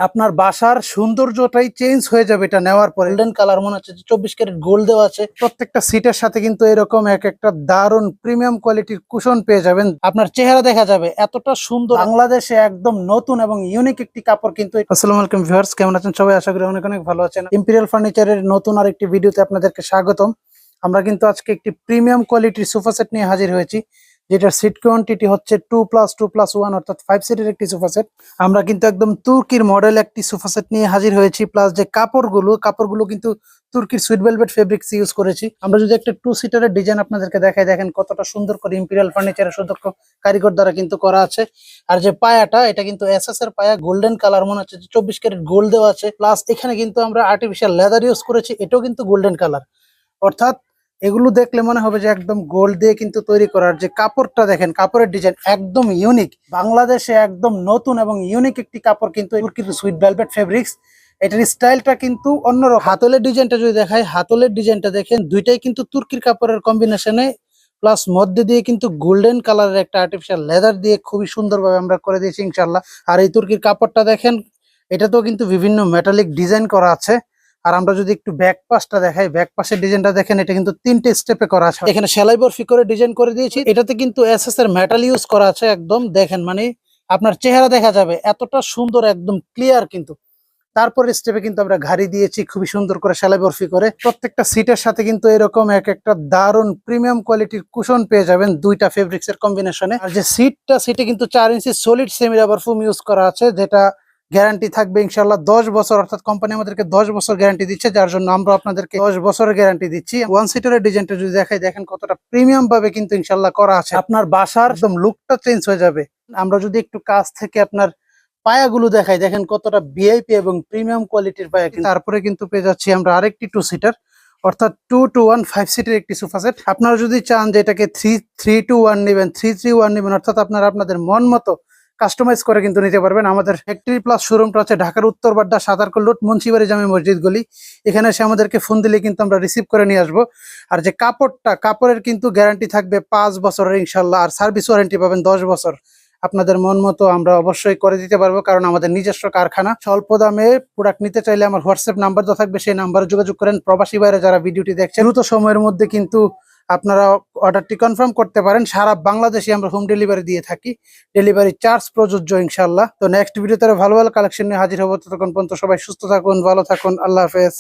আপনার বাসার সৌন্দর্যটাই চেঞ্জ হয়ে যাবে এটা নেওয়ার পরে। গোল্ডেন কালার মনে হচ্ছে 24 ক্যারেট গোল্ড দেওয়া আছে। প্রত্যেকটা সিটের সাথে কিন্তু এরকম এক একটা দারুণ প্রিমিয়াম কোয়ালিটির কুশন পেয়ে যাবেন। আপনার চেহারা দেখা যাবে এতটা সুন্দর। বাংলাদেশে একদম নতুন এবং ইউনিক একটি কাপড় কিন্তু। আসসালামু আলাইকুম ভিউয়ার্স, কেমন আছেন সবাই? আশা করি অনেক অনেক ভালো আছেন। ইম্পেরিয়াল ফার্নিচারের নতুন আরেকটি ভিডিওতে আপনাদেরকে স্বাগতম। আমরা কিন্তু আজকে একটি প্রিমিয়াম কোয়ালিটির সোফা সেট নিয়ে হাজির হয়েছি, যেটার সিট কোয়ান্টিটি হচ্ছে 2+2+1 অর্থাৎ 5 সিটের একটি সোফা সেট। আমরা কিন্তু একদম তুর্কির মডেল একটি সোফা সেট নিয়ে হাজির হয়েছি। প্লাস যে কাপড়গুলো কিন্তু তুর্কির সুইট ভেলভেট ফেব্রিক্স ইউজ করেছি। আমরা যদি একটা 2 সিটারের ডিজাইন আপনাদেরকে দেখাই, দেখেন কতটা সুন্দর করে ইম্পেরিয়াল ফার্নিচারের সুদক্ষ কারিগর দ্বারা কিন্তু করা আছে। আর যে পায়াটা, এটা কিন্তু এসএস এর পায়া, গোল্ডেন কালার মনে হচ্ছে 24 ক্যারেট গোল্ড দেওয়া আছে। প্লাস এখানে কিন্তু আমরা আর্টিফিশিয়াল লেদার ইউজ করেছি, এটাও কিন্তু গোল্ডেন কালার। অর্থাৎ এগুলো দেখলে মনে হবে যে একদম গোল্ড দিয়ে কিন্তু তৈরি করার। যে কাপড়টা দেখেন, কাপড়ের ডিজাইন একদম ইউনিক। বাংলাদেশে একদম নতুন এবং ইউনিক একটি কাপড় কিন্তু সুইট ভেলভেট ফেব্রিক্স। এটার স্টাইলটা কিন্তু অন্যরকম। হাতলের ডিজাইনটা যদি দেখাই, হাতলের ডিজাইনটা দেখেন, দুইটাই কিন্তু তুর্কির কাপড়ের কম্বিনেশনে। প্লাস মধ্যে দিয়ে কিন্তু গোল্ডেন কালারের একটা আর্টিফিশিয়াল লেদার দিয়ে খুবই সুন্দরভাবে আমরা করে দিয়েছি ইনশাল্লাহ। আর এই তুর্কির কাপড়টা দেখেন, এটাতেও কিন্তু বিভিন্ন মেটালিক ডিজাইন করা আছে। আর আমরা যদি একটু ব্যাক পাশটা দেখাই, ব্যাক পাশের ডিজাইনটা দেখেন, এটা কিন্তু 3টে স্টেপে করা আছে। এখানে সেলাই বরফি করে ডিজাইন করে দিয়েছি। এটাতে কিন্তু এসএস এর মেটাল ইউজ করা আছে। একদম দেখেন, মানে আপনার চেহারা দেখা যাবে এতটা সুন্দর, একদম ক্লিয়ার কিন্তু। তারপরে স্টেপে কিন্তু আমরা ঘাড়ি দিয়েছি খুবই সুন্দর করে সেলাই বরফি করে। প্রত্যেকটা সিটের সাথে কিন্তু এরকম এক একটা দারুণ প্রিমিয়াম কোয়ালিটির কুশন পেয়ে যাবেন দুইটা ফেব্রিক্স এর কম্বিনেশনে। আর যে সিটে কিন্তু 4 inch solid semi rubber foam use করা আছে, যেটা গ্যারান্টি থাকবে ইনশাল্লাহ 10 বছর। অর্থাৎ কোম্পানি আমাদেরকে 10 বছর গ্যারান্টি দিচ্ছে, যার জন্য আমরা আপনাদেরকে 10 বছরের গ্যারান্টি দিচ্ছি। 1 সিটারের ডিজাইনটা যদি দেখাই, দেখেন কতটা প্রিমিয়াম ভাবে কিন্তু ইনশাল্লাহ করা আছে। আপনার বাসার একদম লুকটা চেঞ্জ হয়ে যাবে। আমরা যদি একটু কাছ থেকে আপনার পায়াগুলো দেখাই, দেখেন কতটা ভিআইপি এবং প্রিমিয়াম কোয়ালিটির পায়া। তারপরে কিন্তু পেয়ে যাচ্ছি আমরা আরেকটি 2 সিটার, অর্থাৎ 2-to-1 5 সিটের একটি সোফা সেট। আপনারা যদি চান যে এটাকে 3-3-2-1 নেবেন, 3-3-1 নেবেন, অর্থাৎ আপনারা আপনাদের মন মতো কাস্টমাইজ করে কিন্তু নিতে পারবেন। আমাদের ফ্যাক্টরি প্লাস শোরুমটা হচ্ছে ঢাকার উত্তর বাড্ডা, সাদারকল রোড, মুন্সিবাড়ি জামে মসজিদ গলি। এখানে এসে আমাদেরকে ফোন দিলে কিন্তু আমরা রিসিভ করে নিয়ে আসবো। আর যে কাপড়ের কিন্তু গ্যারান্টি থাকবে 5 বছরের ইনশাল্লাহ। আর সার্ভিস ওয়ারেন্টি পাবেন 10 বছর। আপনাদের মন মতো আমরা অবশ্যই করে দিতে পারবো, কারণ আমাদের নিজস্ব কারখানা। স্বল্প দামে প্রোডাক্ট নিতে চাইলে আমার হোয়াটসঅ্যাপ নাম্বার দেওয়া থাকবে, সেই নাম্বারে যোগাযোগ করেন। প্রবাসী বাইরে যারা ভিডিওটি দেখছেন, দ্রুত সময়ের মধ্যে কিন্তু আপনারা অর্ডারটি কনফার্ম করতে পারেন। সারা বাংলাদেশে আমরা হোম ডেলিভারি দিয়ে থাকি, ডেলিভারি চার্জ প্রযোজ্য ইনশাল্লাহ। তো নেক্সট ভিডিওতে ভালো ভালো কালেকশন নিয়ে হাজির হবো। ততক্ষণ পর্যন্ত সবাই সুস্থ থাকুন, ভালো থাকুন, আল্লাহ হাফেজ।